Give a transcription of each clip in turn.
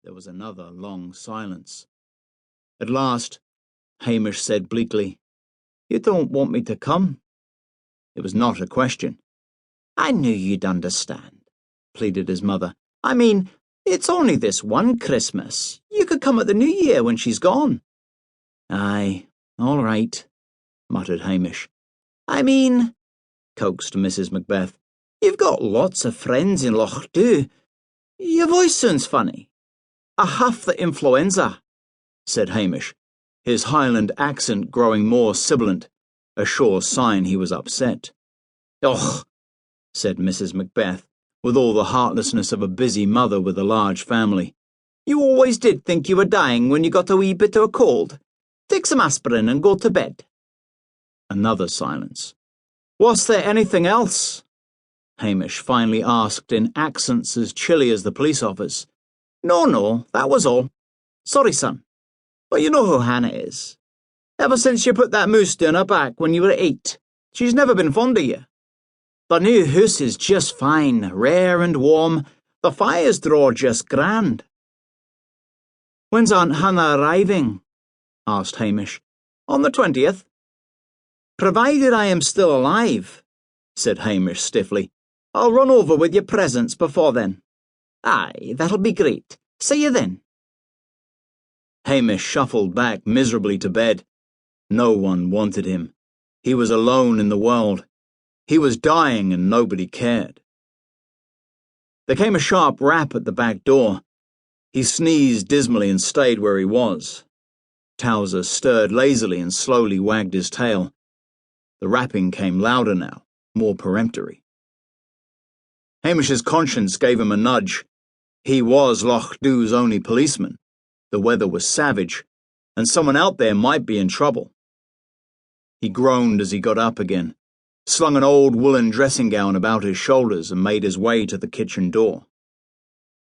There was another long silence. At last, Hamish said bleakly, "You don't want me to come?" It was not a question. "I knew you'd understand," pleaded his mother. "I mean, it's only this one Christmas. You could come at the New Year when she's gone." "Aye, all right," muttered Hamish. "I mean," coaxed Mrs. Macbeth, "you've got lots of friends in Loch Dhu. Your voice sounds funny." "I have the influenza," said Hamish, his Highland accent growing more sibilant, a sure sign he was upset. "Och," said Mrs. Macbeth, with all the heartlessness of a busy mother with a large family. "You always did think you were dying when you got a wee bit of a cold. Take some aspirin and go to bed." Another silence. "Was there anything else?" Hamish finally asked in accents as chilly as the police office. No, that was all. Sorry, son. But you know who Hannah is. Ever since you put that moose down her back when you were 8, she's never been fond of you. The new house is just fine, rare and warm. The fires draw just grand." "When's Aunt Hannah arriving?" asked Hamish. "On the 20th. "Provided I am still alive," said Hamish stiffly. "I'll run over with your presents before then." "Aye, that'll be great. See you then." Hamish shuffled back miserably to bed. No one wanted him. He was alone in the world. He was dying and nobody cared. There came a sharp rap at the back door. He sneezed dismally and stayed where he was. Towser stirred lazily and slowly wagged his tail. The rapping came louder now, more peremptory. Hamish's conscience gave him a nudge. He was Loch Dhu's only policeman. The weather was savage, and someone out there might be in trouble. He groaned as he got up again, slung an old woolen dressing gown about his shoulders and made his way to the kitchen door.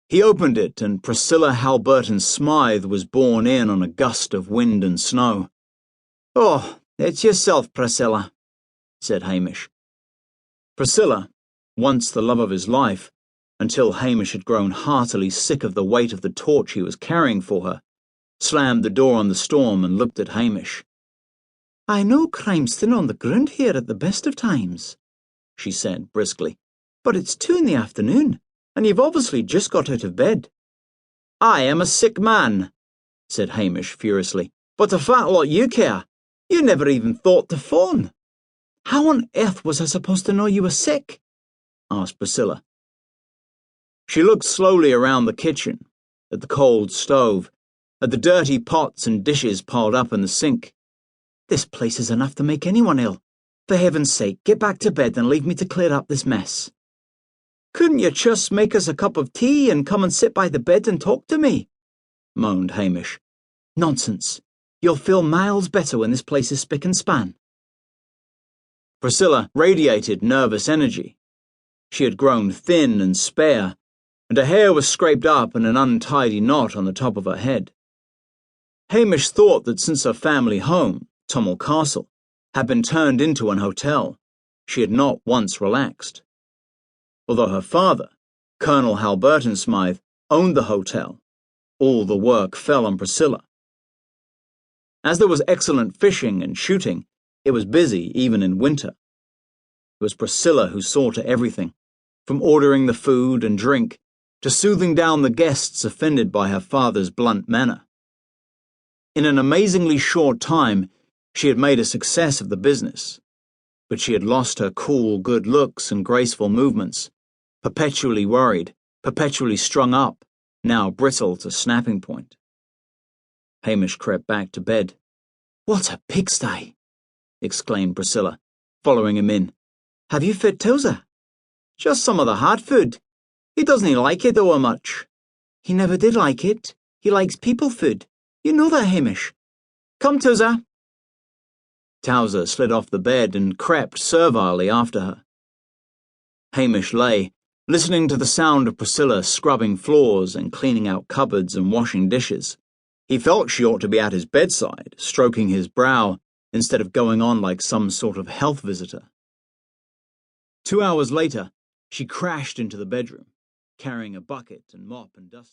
He opened it, and Priscilla Halberton Smythe was borne in on a gust of wind and snow. "Oh, it's yourself, Priscilla," said Hamish. Priscilla, once the love of his life, until Hamish had grown heartily sick of the weight of the torch he was carrying for her, slammed the door on the storm and looked at Hamish. "I know crime's thin on the ground here at the best of times," she said briskly, "but it's 2 in the afternoon, and you've obviously just got out of bed." "I am a sick man," said Hamish furiously, "but a fat lot you care. You never even thought to phone." "How on earth was I supposed to know you were sick?" asked Priscilla. She looked slowly around the kitchen, at the cold stove, at the dirty pots and dishes piled up in the sink. "This place is enough to make anyone ill. For heaven's sake, get back to bed and leave me to clear up this mess." "Couldn't you just make us a cup of tea and come and sit by the bed and talk to me?" moaned Hamish. "Nonsense. You'll feel miles better when this place is spick and span." Priscilla radiated nervous energy. She had grown thin and spare, and her hair was scraped up in an untidy knot on the top of her head. Hamish thought that since her family home, Tummel Castle, had been turned into an hotel, she had not once relaxed. Although her father, Colonel Halberton Smythe, owned the hotel, all the work fell on Priscilla. As there was excellent fishing and shooting, it was busy even in winter. It was Priscilla who saw to everything, from ordering the food and drink to soothing down the guests offended by her father's blunt manner. In an amazingly short time, she had made a success of the business, but she had lost her cool good looks and graceful movements, perpetually worried, perpetually strung up, now brittle to snapping point. Hamish crept back to bed. "What a pigsty!" exclaimed Priscilla, following him in. "Have you fed Towser?" "Just some of the hard food. He doesn't like it over much." "He never did like it. He likes people food. You know that, Hamish. Come, Towser." Towser slid off the bed and crept servilely after her. Hamish lay, listening to the sound of Priscilla scrubbing floors and cleaning out cupboards and washing dishes. He felt she ought to be at his bedside, stroking his brow, instead of going on like some sort of health visitor. 2 hours later, she crashed into the bedroom, carrying a bucket and mop and dust.